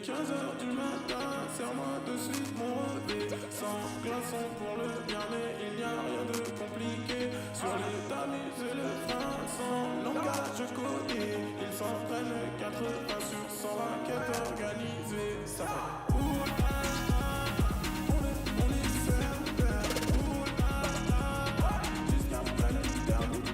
15 heures du matin, serre-moi de suite mon relevé. Sans glaçon pour le bien, mais il n'y a rien de compliqué. Sur les tamis et le frein, sans langage codé. Ils s'entraînent 80 sur 100 raquettes organisées. Ça fait on est super, jusqu'après l'éternité.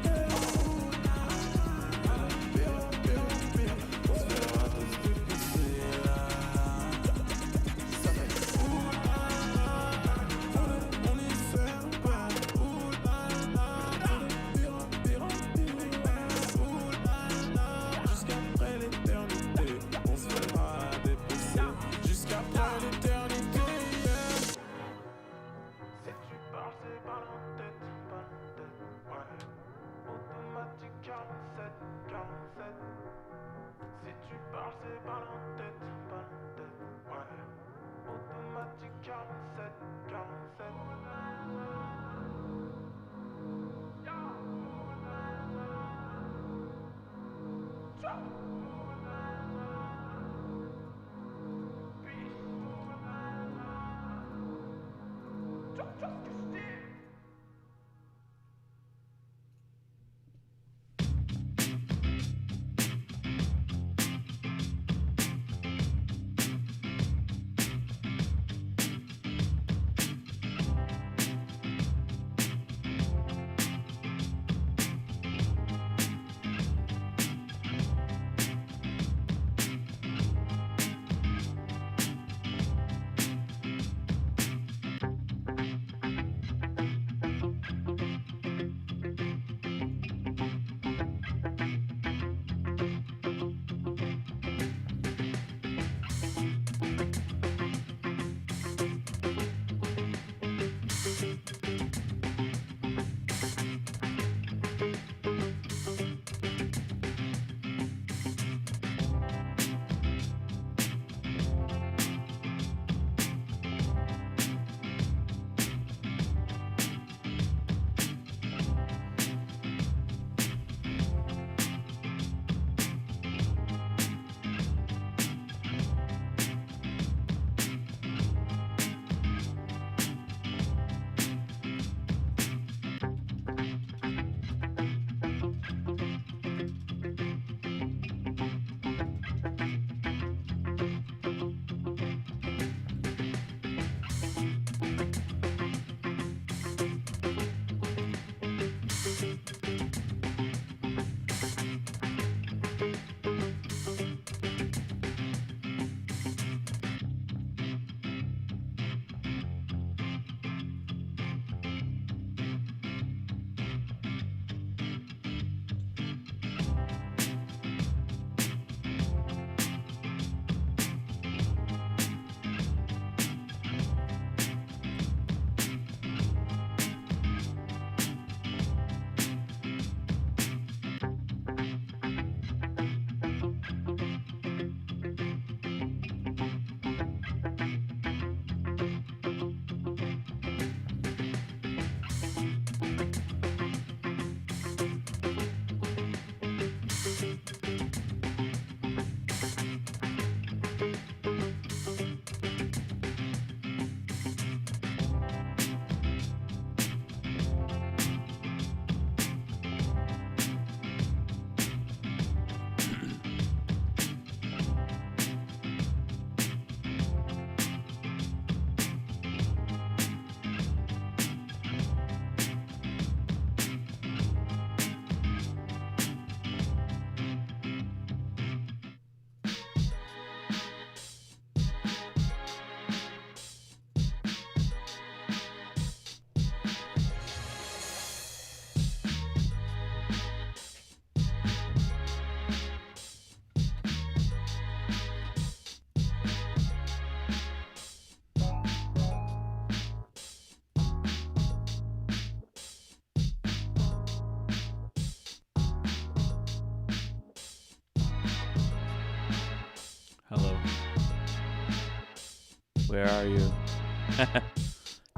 Where are you?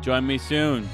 Join me soon.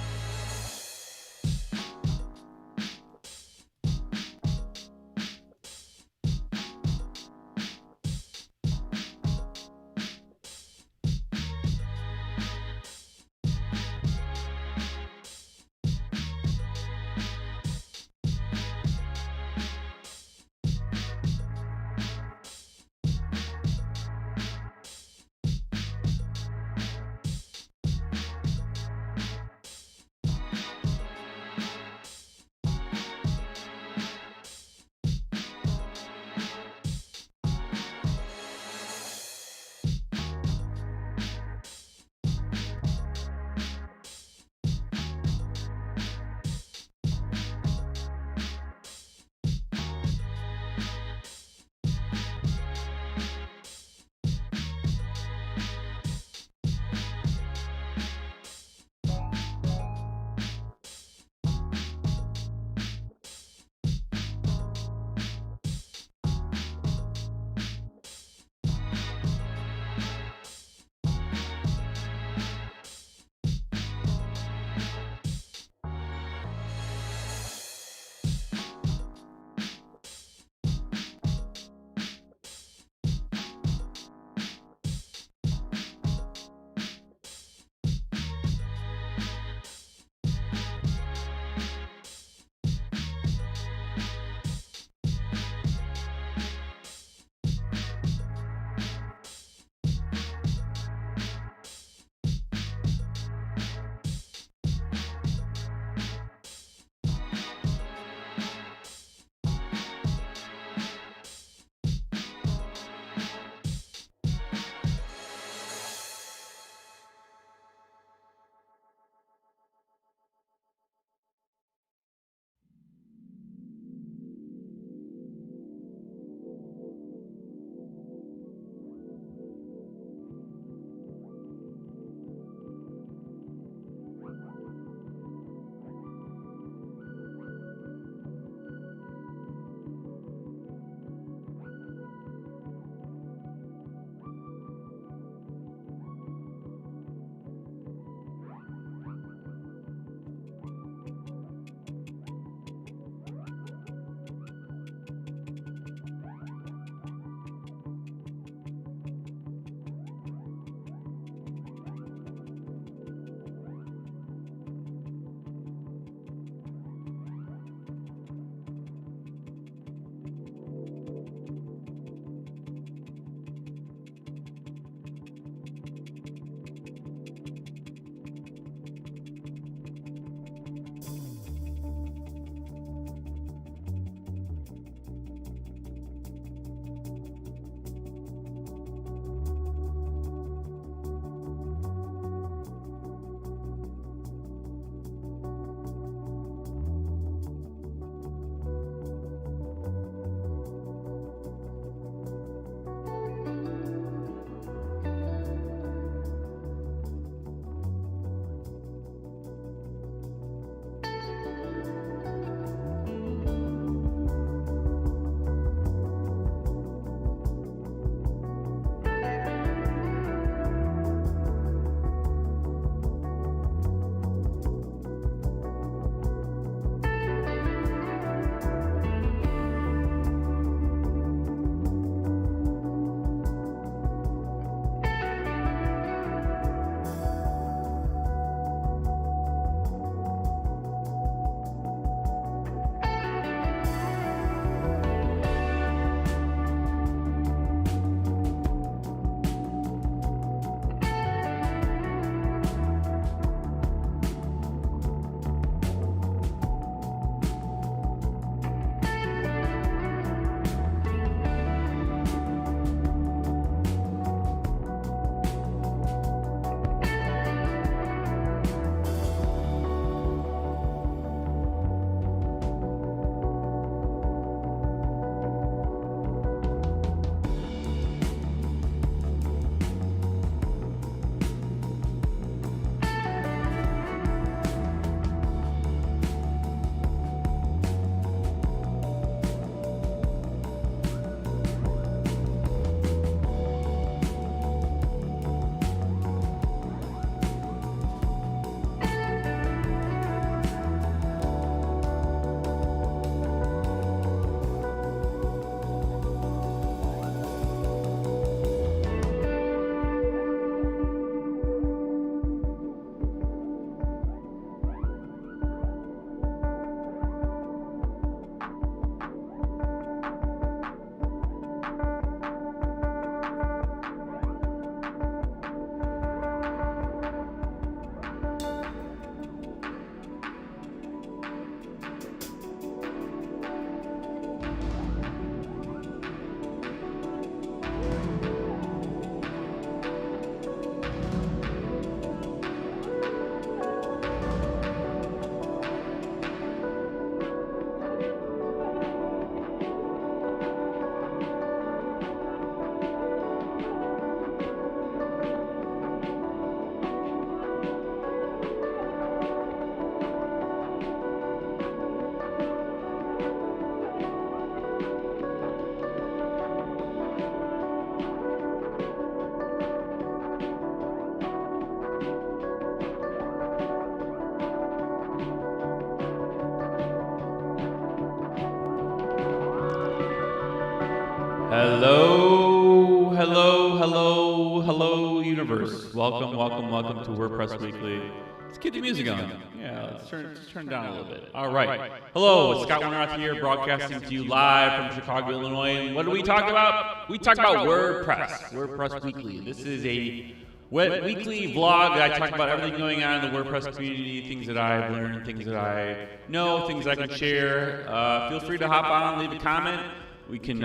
Hello, hello, hello, hello, universe. Welcome to WordPress Weekly. Let's get the music on. Yeah, let's turn it down a little bit. All right. Hello, it's Scott Winterroth here, broadcasting to you live from Chicago, Illinois. And what do we talk about? We talk about WordPress Weekly. This is a weekly vlog that I talk about everything going on in the WordPress community, things that I've learned, things that I know, things I can share. Feel free to hop on, leave a comment. We can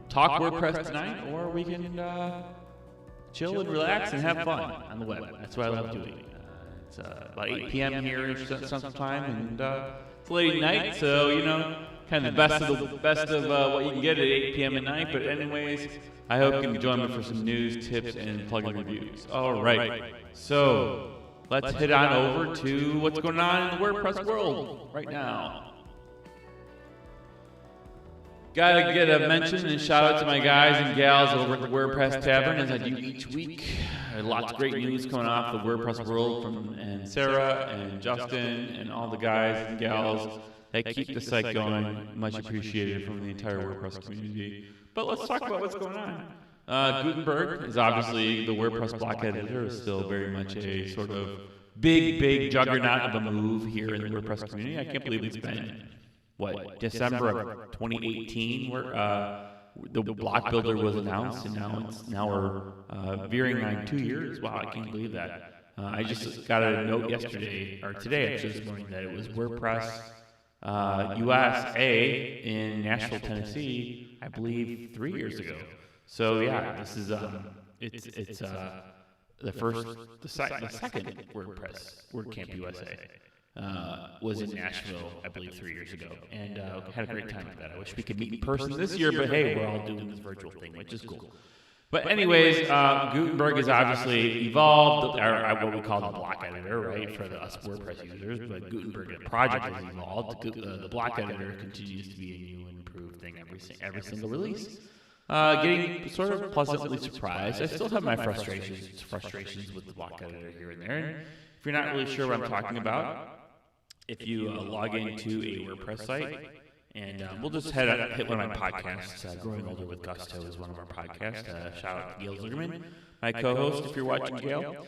talk WordPress tonight, or we can chill and relax and have fun on the web. That's what I love doing. It's about 8 p.m. here sometime, and it's late at night, so you know, kind of the best of what you can get at 8 p.m. at night. But anyways, I hope you can join me for some news, tips, and plugin reviews. All right, so let's head on over to what's going on in the WordPress world right now. Gotta get a mention and shout out to my guys and gals over at the WordPress Tavern, as I do each week. Lots of great news coming off the WordPress world and Sarah and Justin and all the guys and gals that keep the site going. Much appreciated from the entire WordPress community. But let's talk about what's going on. Gutenberg is obviously the WordPress block editor, is still very much a sort of big juggernaut of a move here in the WordPress community. I can't believe it's been December of 2018, where the block builder was announced, and now we're veering on 2 years. Wow, I can't believe that. I just got a note yesterday, or today actually this morning, that it was WordPress USA in Nashville, Tennessee, I believe 3 years ago. So yeah, this is it's the second WordPress WordCamp USA. Was in Nashville, I believe, 3 years ago, and had a great time with that. I wish we could meet in person this year, but hey, we're all doing this virtual thing, which is cool. But anyways, Gutenberg has obviously evolved, or what we call the block editor, right, for us WordPress users. But Gutenberg, the project, has evolved. The block editor continues to be a new and improved thing every single release. Getting sort of pleasantly surprised. I still have my frustrations with the block editor here and there. And if you're not really sure what I'm talking about, if you log into a WordPress site, and we'll just hit one of my podcasts. Growing Older with Gusto is one of our podcasts. Shout out to Gail Zuckerman, my co-host, if you're watching, Gail.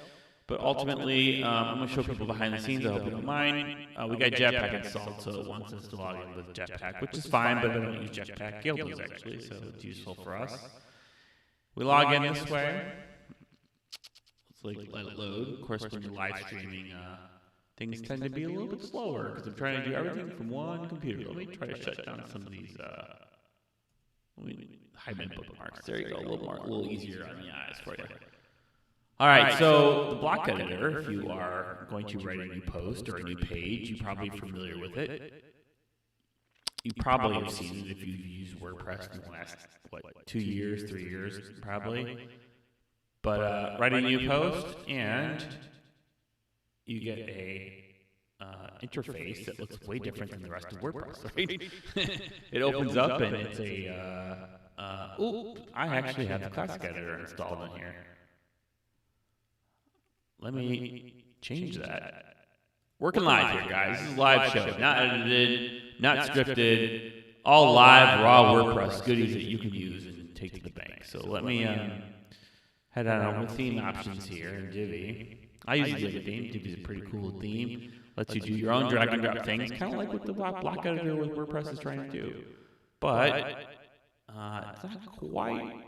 But ultimately, I'm going to show people behind the scenes. I hope you don't mind. We got Jetpack installed, so it wants us to log in with Jetpack, which is fine, but I don't use Jetpack. Gail does, actually, so it's useful for us. We log in this way. Let's let it load. Of course, when you're live streaming, things tend to be a little bit slower because I'm trying to do everything from one computer. Let me try to shut down some of these. Let me hide my bookmarks. There you go. A little easier on the eyes for you. All right. So the block editor, if you are going to write a new post or a new page, you're probably familiar with it. You probably have seen it if you've used WordPress in the last 2 years, 3 years, probably. But write a new post, and you get a interface that looks way different than the rest of WordPress, right? It opens up, and it's I actually have the classic editor installed in here. Let me change that. Working live here, guys. This is a live show, not edited, not scripted, all live, raw WordPress goodies that you can use and take to the bank. So let me head on over theme options here in Divi. I use Divi theme. Divi is a pretty cool theme. Lets you do your own drag and drop things, kind of like what the block editor with WordPress is trying to do. But it's not quite.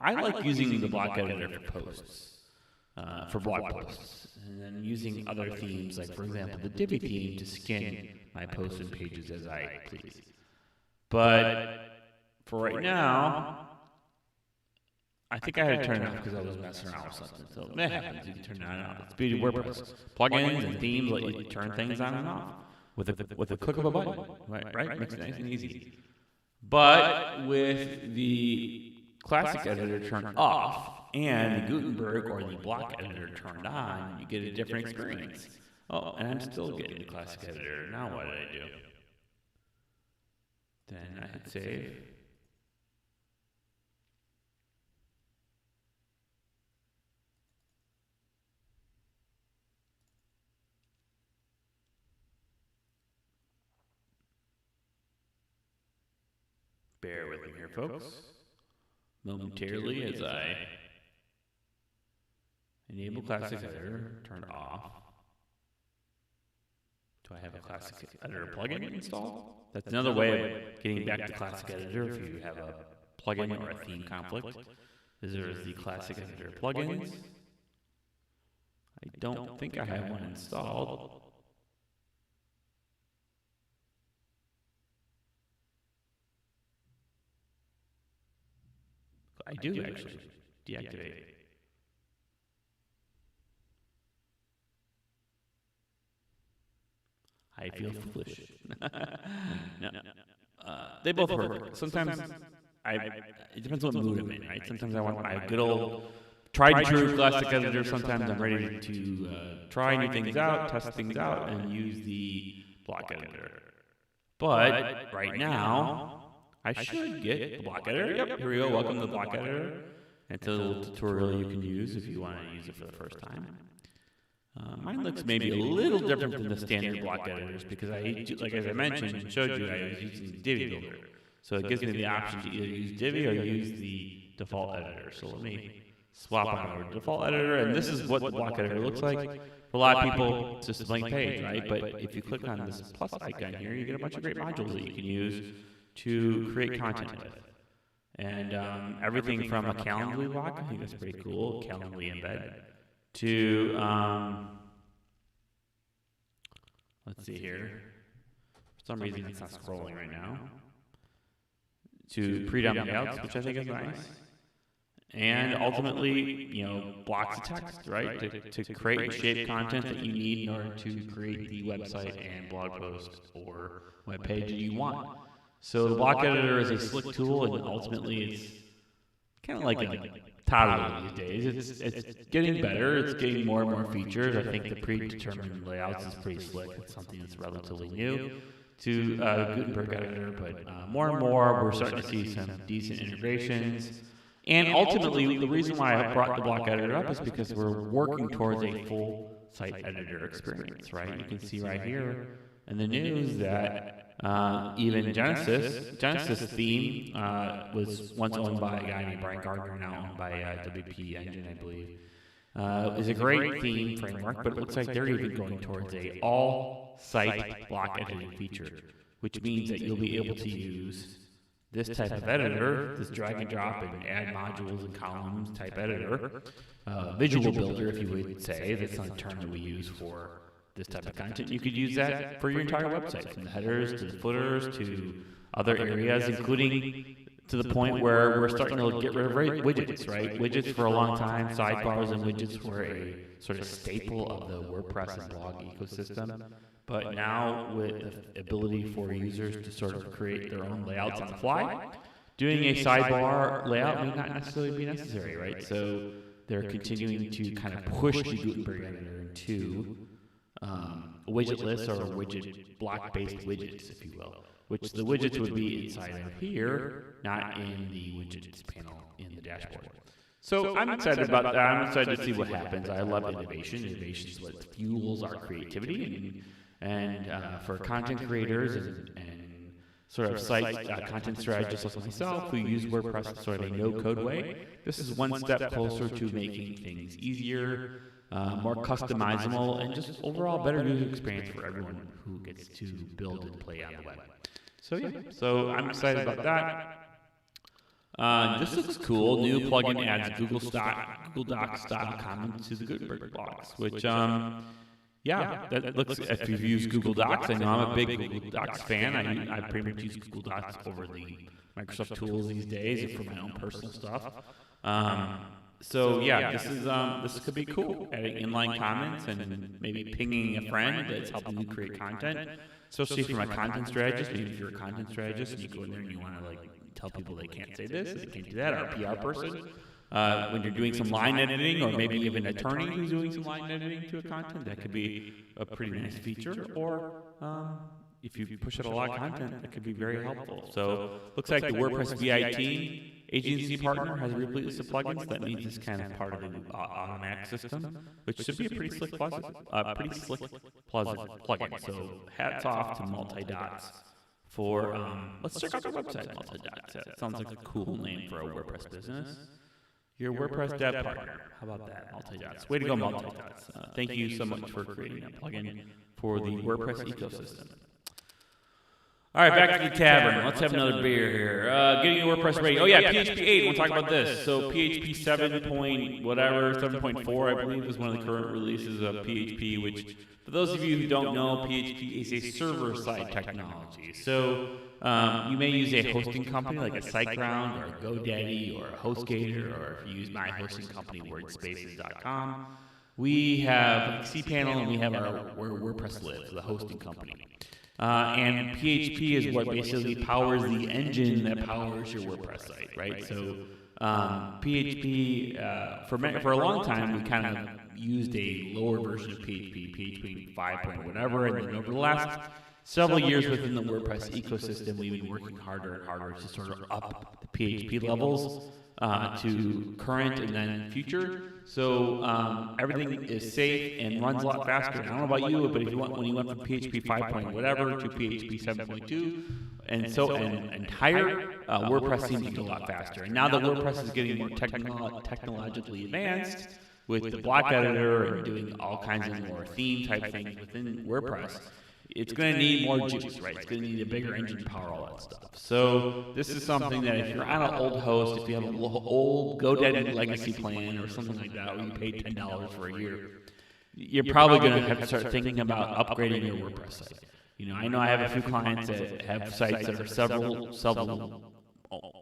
I like using the block editor for posts, for blog posts, and then using other themes, like, for example, the Divi theme to skin my posts and pages as I please. But for right now, I think I had to turn it off because I was messing around with something. So that happens. You can turn it on and off. It's beauty of WordPress. Plugins and themes let you turn things on and off with a click of a button. Right? Makes it nice and easy. But with the classic editor turned off and the Gutenberg or the block editor turned on, you get a different experience. Oh, and I'm still getting the classic editor. Now what did I do? Then I hit save. Bear with me here, folks. Momentarily as I enable Classic Editor, turn off. Do I have a Classic Editor plugin installed? That's another way of getting back to Classic Editor if you have a plugin or a theme conflict. There's the Classic Editor plugins. I don't think I have one installed. I do actually deactivate. I feel foolish. No. They both work. Sometimes it depends on what mood I'm in, right? Sometimes I want my good old tried and true Classic Editor. Sometimes I'm ready to try new things out, test things out, and use the block editor. But right now, I should get the block editor. Yep, here we go. Welcome to the block editor. It's a little tutorial you can use if you want to use it for the first time. Mine looks maybe a little different than the standard block editors because like as I mentioned and showed you, I was using the Divi Builder. So it gives me the option to either use Divi or use the default editor. So let me swap on over to default editor, and this is what the block editor looks like. For a lot of people, it's just a blank page, right? But if you click on this plus icon here, you get a bunch of great modules that you can use to create content with. And everything from a Calendly block, I think that's pretty cool, Calendly embed, to, let's see here, for some reason it's not scrolling right now, to pre-dump layouts, which I think is nice. And ultimately, you know, blocks of text, right? To create and shape content that you need in order to create the website and blog post or web page that you want. So the block editor is a slick tool, and ultimately it's kind of like a toddler these days. It's getting better. It's getting more and more features. I think the predetermined layouts is pretty slick. It's something that's relatively new to the Gutenberg editor, but more and more we're starting to see some decent integrations. And ultimately, the reason why I brought the block editor up is because we're working towards a full site editor experience, right? You can see right here in the news that even Genesis theme was once owned by a guy named Brian Gardner, now owned by WP Engine, I believe. Is a great theme framework, but it looks like they're even going towards a all-site block editing feature, which means that you'll be able to use this type of editor, this drag and drop and add modules and columns type editor, visual builder, if you would say. That's not a term that we use for this type of content. You could use that for your entire website, from the headers to the footers to other areas, including to the point where we're starting to get rid of widgets, right? Widgets for a long time, sidebars and widgets were a sort of staple of the WordPress and blog ecosystem. But now, with the ability for users to sort of create their own layouts on the fly, doing a sidebar layout may not necessarily be necessary, right? So they're continuing to kind of push the Gutenberg editor into widgetless or widget block-based widgets, if you will, which the widgets would be inside of here, not in the widgets panel in the dashboard. So I'm excited about that. I'm excited to see what happens. I love innovation. Innovation is what fuels our creativity, and for content creators and sort of site content strategists like myself who use WordPress in sort of a no-code way, this is one step closer to making things easier, more customizable, and just overall better user experience for everyone who gets to build and play on the web. So yeah, so I'm excited about that. This looks cool. New plugin adds Google Docs style comments to the Gutenberg blocks, which yeah, that looks. If you've used Google Docs, I know I'm a big Google Docs fan. I pretty much use Google Docs over the Microsoft tools these days for my own personal stuff. So yeah, this could be cool. Adding inline comments and maybe pinging a friend that's helping you create content. Especially from a content strategist. Maybe if you're a content strategist and you go in there and you want to like tell people they can't say this, they can't do that, or a PR person. When you're doing some line editing, or maybe even an attorney who's doing some line editing to a content, that could be a pretty nice feature. Or if you push out a lot of content, that could be very helpful. So looks like the WordPress VIT agency partner has a replete list of plugins. That means it's kind of part of the automatic system, which should be a pretty slick, pleasant plugin. So hats off to Multi-Dots for, let's check out their website, Multi-Dots. That sounds like a cool name for a WordPress business. Your WordPress dev partner. How about that? Multi-Dots. Way to go, Multi-Dots. Thank you so much for creating that plugin for the WordPress ecosystem. All right, back to the tavern. Let's have another beer here. Getting your WordPress ready. Oh yeah, PHP 8. We'll talk about this. So PHP 7 point whatever, 7.4, I believe, is one of the current releases of PHP. Which, for those of you who don't know, PHP is a server-side technology. So you may use a hosting company like a SiteGround or a GoDaddy or a HostGator, or if you use my hosting company, WordSpaces.com. We have cPanel and we have where WordPress lives, the hosting company. And PHP is what basically powers the engine that powers your WordPress site, right? So PHP, for a long time, we kind of used a lower version of PHP 5 point whatever, and then over the last several years within the WordPress ecosystem, we've been working harder and harder to sort of up the PHP levels to current and then future. So everything is safe and runs a lot faster. I don't know about you, but if you want, when you went from PHP 5 point whatever to PHP 7.2 and higher, WordPress seems to go a lot faster. And now that WordPress is getting more technologically advanced with the block editor and doing all kinds of more theme type things within WordPress, it's going to need more juice, right? It's going to need a bigger engine to power all that stuff. So this is something that if you're on an old host, if you have an old GoDaddy legacy plan or something like that, where you pay $10 for a year, you're probably going to have to start thinking about upgrading your WordPress site. You know, I know I have a few clients that have sites that are several,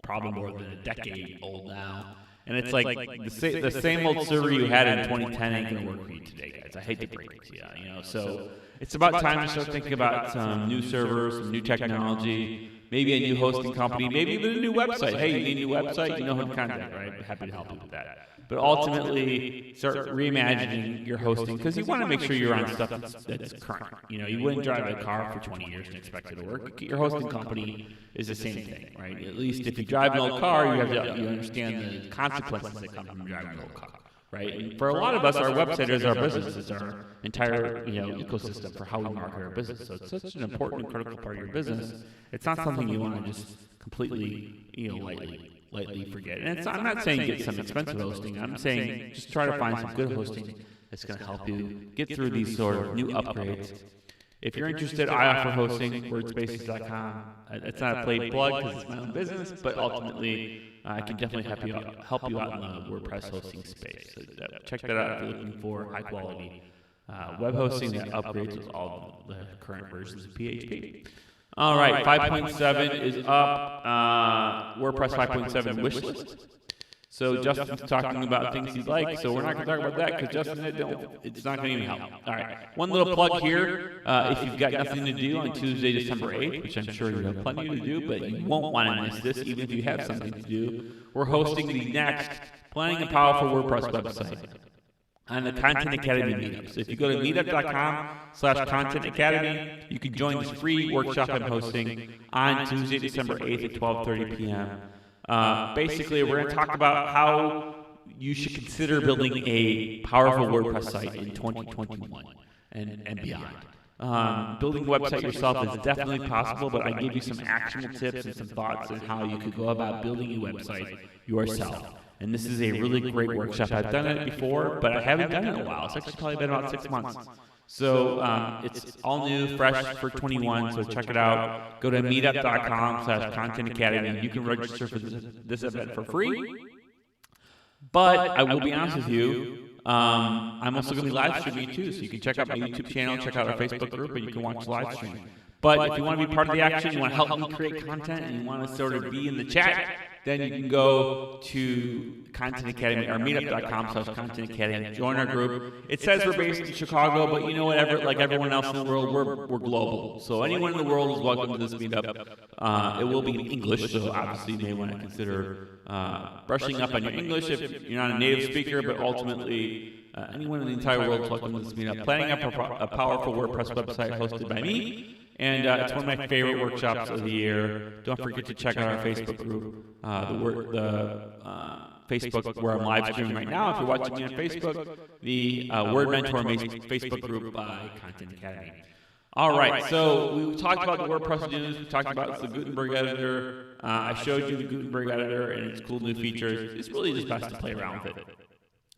probably more than a decade old now. And it's like the same old server you had in 2010 ain't going to work for you today, guys. I hate to break it to you, you know. So it's about time to start thinking about some new servers, some new technology, maybe a new hosting company, maybe even a new website. Hey, you need a new website? You know who to contact, right? I'm happy to help you with that. But ultimately, start reimagining your hosting, because you want to make sure you're on stuff that's current. You know, you wouldn't drive a car for 20 years and expect it to work. Your hosting company is the same thing, right? At least if you drive an old car, you understand the consequences that come from driving an old car, right? And for a lot of us, our website is our business. It's our entire ecosystem for how we market our business. So it's such an important and critical part of your business. It's not something you want to just completely, lightly forget. And I'm not saying get some expensive hosting. I'm saying just try to find some good hosting that's going to help you get through these sort of new upgrades. If you're interested, I offer hosting, WordSpaces.com. It's not a paid plug because it's my own business, but ultimately I can definitely help you out in the WordPress hosting space. So check that out if you're looking for high quality web hosting that upgrades with all the current versions of PHP. All right, 5.7 is up. WordPress 5.7 wish list. So Justin's talking about things he'd like, so we're not going to talk about that because Justin, it's not going to even help. All right, one little plug here. If you've got nothing to do on Tuesday, December 8th, which I'm sure you have plenty to do, but you won't want to miss this, even if you have something to do, we're hosting the next Planning a Powerful WordPress website on the Content Academy meetup. So if you go to meetup.com/Content Academy, you can join this free workshop I'm hosting on Tuesday, December 8th at 12:30 p.m. Basically, we're going to talk about how you should consider building a powerful WordPress site in 2021 and beyond. Building a website yourself is definitely possible, but I give you some actionable tips and some thoughts on how you could go about building a website yourself. And this is a really great workshop. I've done it before, but I haven't done it in a while. It's actually probably been about 6 months. So it's all new, fresh for 21, so check it out. Go to meetup.com/Content Academy. You can register for this event for free. But I will be honest with you, I'm also going to be live streaming too, so you can check out my YouTube channel, check out our Facebook group, and you can watch live streaming. But if you want to be part of the action, you want to help me create content, and you want to sort of be in the chat, then you can go to Content Academy or meetup.com/Content Academy. Join our group. It says we're based in Chicago, but you know what? Like everyone else in the world, we're global. So anyone in the world is welcome to this meetup. It will be in English, so obviously you may want to consider brushing up on your English if you're not a native speaker, but ultimately anyone in the entire world is welcome to this meetup. Planning a powerful WordPress website hosted by me. And it's one of my favorite workshops of the year. Don't forget to check out our Facebook group, Facebook where I'm live streaming right now. If you're watching me on Facebook, the WordMentor Facebook group by Content Academy. All right, so we talked about the WordPress news. We talked about the Gutenberg editor. I showed you the Gutenberg editor and its cool new features. It's really just best to play around with it.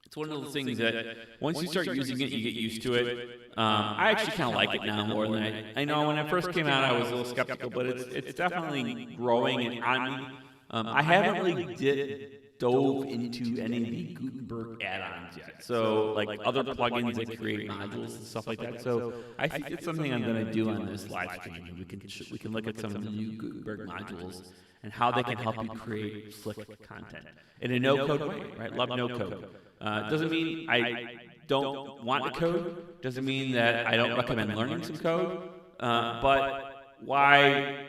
It's one of those things that once you start using it, you get used to it. I actually kind of like it now more than I know when it first came out, I was a little skeptical, but it's definitely growing and on me. I haven't really dove into any of the Gutenberg add-ons yet. So like other plugins that create modules and stuff like that. So I think it's something I'm going to do on this live stream. We can look at some of the new Gutenberg modules and how they can help you create slick content in a no-code way, right? Love no-code. Doesn't mean I don't want to code. Doesn't mean that I don't recommend learning some code. But why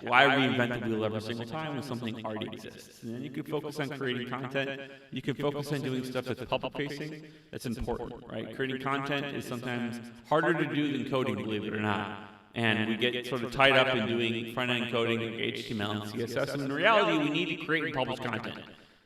reinvent the wheel every single time when something already exists? And then you can focus on creating content. You can focus on doing stuff that's public-facing. That's important, right? Creating content is sometimes harder to do than coding, believe it or not. And we get sort of tied up in doing front-end coding like HTML and CSS. And in reality, we need to create and publish content,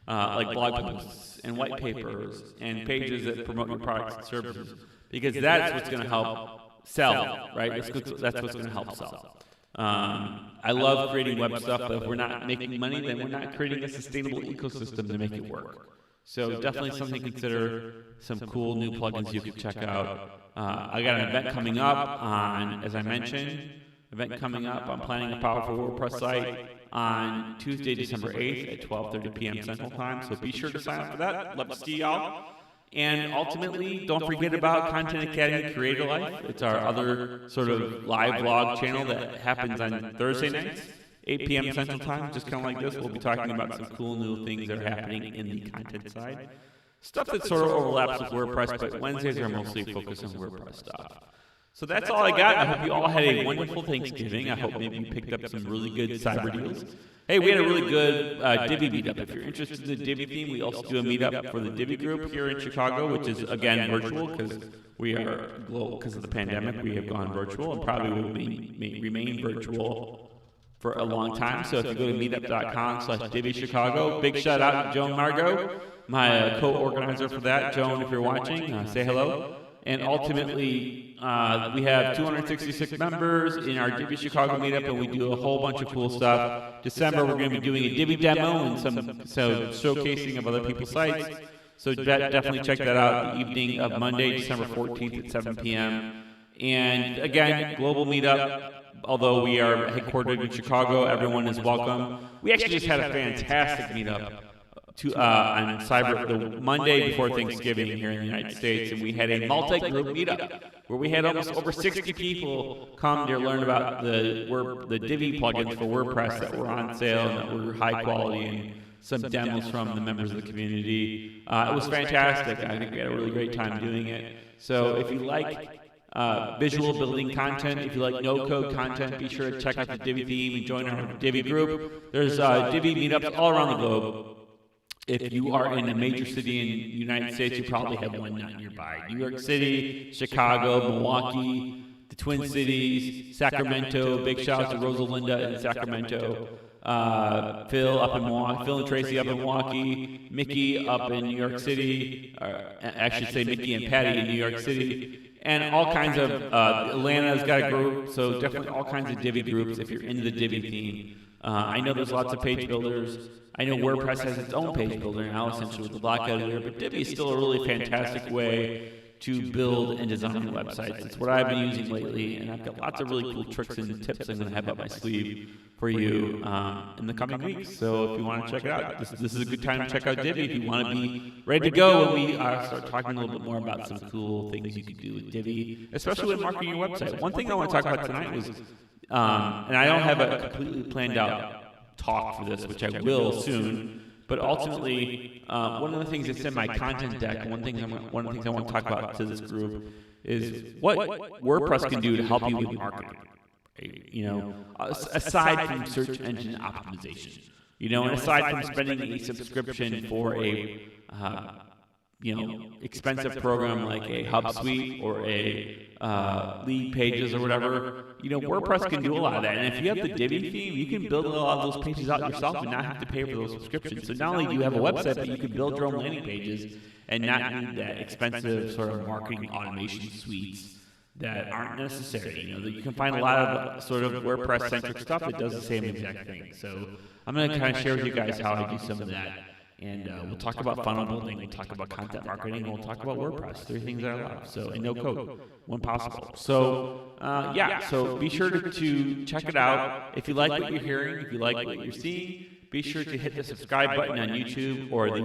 like blog posts and white papers and pages that promote your products and services, because that's what's going to help sell, right? That's what's going to help sell. I love creating web stuff, but if we're not making money, then we're not creating a sustainable ecosystem to make it work. So definitely something to consider, some cool new plugins you can check out. I got an event coming up on, as I mentioned, I'm planning a powerful WordPress site on Tuesday, December 8th at 12:30 p.m. Central Time. So be sure to sign up for that. Love to see y'all. And ultimately, don't forget about Content Academy Creator Life. It's our other sort of live blog channel that happens on Thursday nights, 8 p.m. Central Time, just kind of like this. We'll be talking about some cool new things that are happening in the content side. Stuff that sort of overlaps with WordPress, but Wednesdays are mostly focused on WordPress stuff. So that's all I got. I hope you all had a wonderful Thanksgiving. I hope maybe you picked up some really good cyber deals. Hey, we had a really good Divi meetup. If you're interested in the Divi theme, we also do a meetup for the Divi group here in Chicago, which is, again, virtual because we are global. Because of the pandemic, we have gone virtual and probably will remain virtual for a long time. So if you go to meetup.com/Divi Chicago, big shout out to Joan Margot, my co-organizer for that. Joan, if you're watching, say hello. And ultimately, we have 266 members in our Divi Chicago meetup, and we do a whole bunch of cool stuff. December, we're going to be doing a Divi demo and some showcasing of other people's sites. So definitely check that out the evening of Monday, December 14th at 7 p.m. And again, global meetup. Although we are headquartered in Chicago, everyone is welcome. We actually just had a fantastic meetup on the Monday before Thanksgiving here in the United States, and we had a multi-group meetup where we had almost over 60 people come to learn about the Divi plugins for WordPress that were on sale and that were high quality, and some demos from the members of the community. It was fantastic. I think we had a really great time doing it. So if you like visual building content, if you like no-code content, be sure to check out the Divi theme and join our Divi group. There's Divi meetups all around the globe. If you are in a major city in the United States, you probably have one not nearby. New York City, Chicago, Milwaukee, the Twin Cities, Sacramento. Big shout out to Rosalinda in Sacramento. Phil up in Milwaukee, Phil and Tracy up in Milwaukee, Mickey up in New York City, I should say Mickey and Patty in New York City, and all kinds of, Atlanta's got a group, so definitely all kinds of Divi groups if you're into the Divi theme. I know there's lots of page builders. I know WordPress has its own page builder now, essentially with the block editor, but Divi is still a really fantastic way to build and design websites. It's what I've been using lately, and I've got lots of really cool tricks and tips I'm going to have up my sleeve for you in the coming weeks. So if you want to check it out, this is a good time to check out Divi if you want to be ready to go when we start talking a little bit more about some cool things you can do with Divi, especially when marketing your website. One thing I want to talk about tonight was, and I don't have a completely planned out talk for this, which I will soon, but ultimately, one of the things that's in my content deck, one of the things I want to talk about to this group is what WordPress can do to help you with marketing. You know, aside from search engine optimization, and aside from spending a subscription for a expensive program like a HubSuite or a Lead Pages or whatever, WordPress can do a lot of that. And if you have the Divi theme, you can build a lot of those pages out yourself and not have to pay for those subscriptions. So not only do you have a website, but you can build your own landing pages and not need that expensive sort of marketing automation suites that aren't necessary. You know, that you can find a lot of sort of WordPress-centric stuff that does the same exact thing. So I'm going to kind of share with you guys how I do some of that. And we'll talk about funnel building, we'll talk about content marketing, and we'll talk about WordPress. 3 things that I love. So, and no code when possible. So, so be sure to check it out. If you like what you're hearing, if you like what you're seeing, be sure to hit the subscribe button on YouTube or the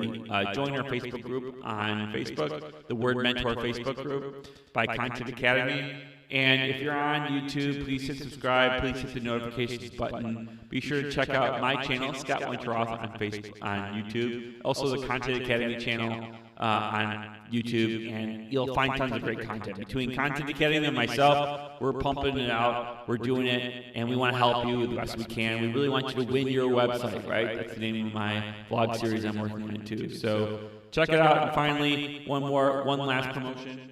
join our Facebook group on Facebook, the WordMentor Facebook group by Content Academy. And if you're on YouTube, please hit subscribe. Please hit the notifications button. Be sure to check out my channel, Scott Winterroth, on Facebook, on YouTube. Also, the Content Academy channel on YouTube, and you'll find tons of great content. Between Content Academy and myself, we're pumping it out. We're doing it, and we want to help you the best we can. We really want you to win your website, right? That's the name of my vlog series I'm working on too. So check it out. And finally, one last promotion.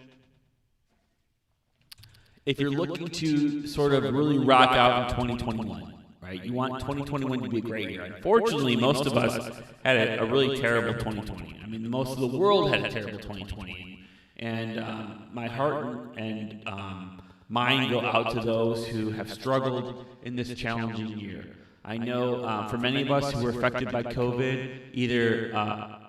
If you're looking to sort of really rock out in 2021, right? You want 2021 to be a great year. Unfortunately, most of us had a really terrible 2020. I mean, most of the world had a terrible 2020. And my heart and mind go out to those who have struggled in this challenging year. I know for many of us who were affected by COVID, either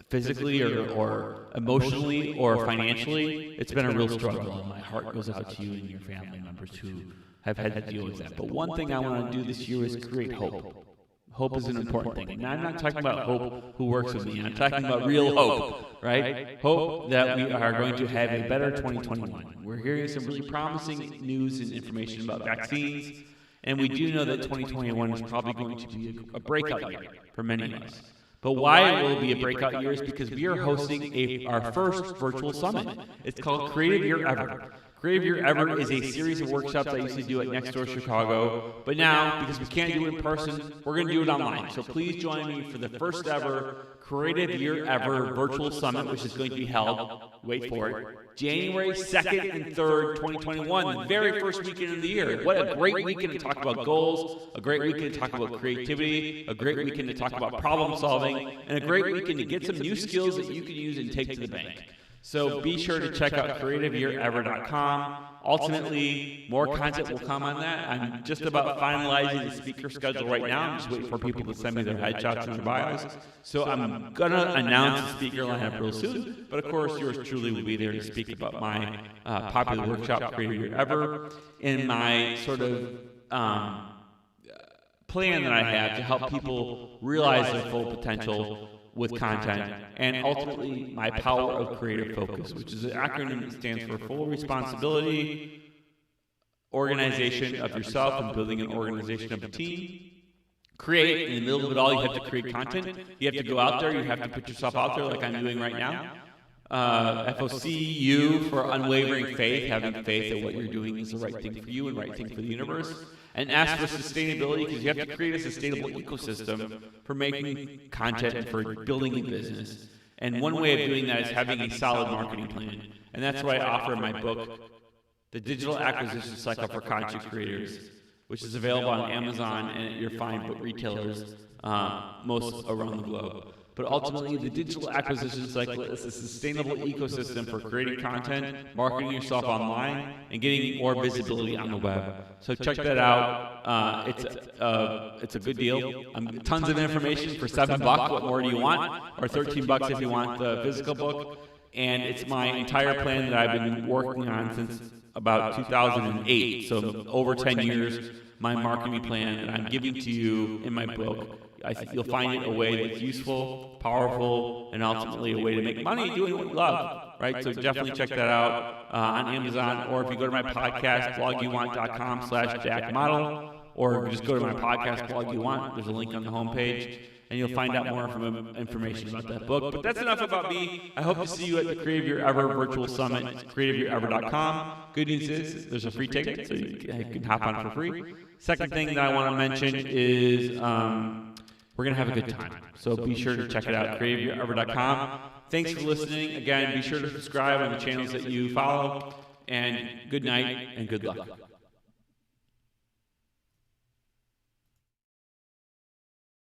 physically or emotionally or financially, it's been a real struggle, and my heart goes out to you and your family members who have had to deal with that. But one thing I want to do this year is create hope. Hope is an important thing. And I'm not talking about hope who works with me. I'm talking about real hope, right? Hope that we are going to have a better 2021. We're hearing some really promising news and information about vaccines, and we do know that 2021 is probably going to be a breakout year for many of us. But why it will be a breakout year is because we are hosting our first virtual summit. It's called Creative Year Ever. Creative Year Ever is a series of workshops I used to do at Next Door Chicago. But now, because we can't do it in person, we're going to do it online. So please join me for the first ever Creative Year Ever virtual summit, which is going to be held, wait for it, January 2nd and 3rd, 2021, the very first weekend of the year. What a great weekend to talk about goals, a great weekend to talk about creativity, a great weekend to talk about problem solving, and a great weekend to get some new skills that you can use and take to the bank. So be sure to check out creativeyearever.com. Ultimately, more content will come on that. I'm just about finalizing the speaker schedule right now. I'm just waiting for people to send me their headshots and their bios. So I'm going to announce the speaker lineup real soon. But of course, yours truly will be there to speak about my popular workshop, Creative Year Ever, and my sort of plan that I have to help people realize their full potential with content, and ultimately my power of creative focus, which is an acronym that stands for full responsibility, organization of yourself and building an organization of a team. Create, in the middle of it all, you have to create content. You have to go out there, you have to put yourself out there like I'm doing right now. FOCU for unwavering faith, having faith that what you're doing is the right thing for you and right thing for the universe. And S for sustainability, because you have to create a sustainable ecosystem for making content and for building a business. And one way of doing that is having a solid marketing plan. And that's what I offer in my book, The Digital Acquisition Cycle for Content Creators, which is available on Amazon and at your fine book retailers most around the globe. But ultimately, the digital acquisition cycle is a sustainable ecosystem for creating content, marketing yourself online, and getting more visibility on the web. So check that out. It's a good deal. Tons of information for $7. What more do you want? Or $13 if you want the physical book. And it's my entire plan that I've been working on since about 2008. So over 10 years, my marketing plan that I'm giving to you in my book. I think you'll find it a way that's useful, powerful, and ultimately a way to make money doing what you love, right? So definitely check that out on Amazon, or if you go to my podcast, blogyouwant.com/jackmodel, or just go to my podcast, Blog You Want. There's a link on the homepage, and you'll find out more information about that book. But that's enough about me. I hope to see you at the Creative Year Ever virtual summit, creativeyearever.com. Good news is there's a free ticket, so you can hop on for free. Second thing that I want to mention is we're going to have a good time. So be sure to check it out, creativeyearever.com. Thanks for listening. Again, be sure to subscribe on the channels that you follow. And good night and good luck.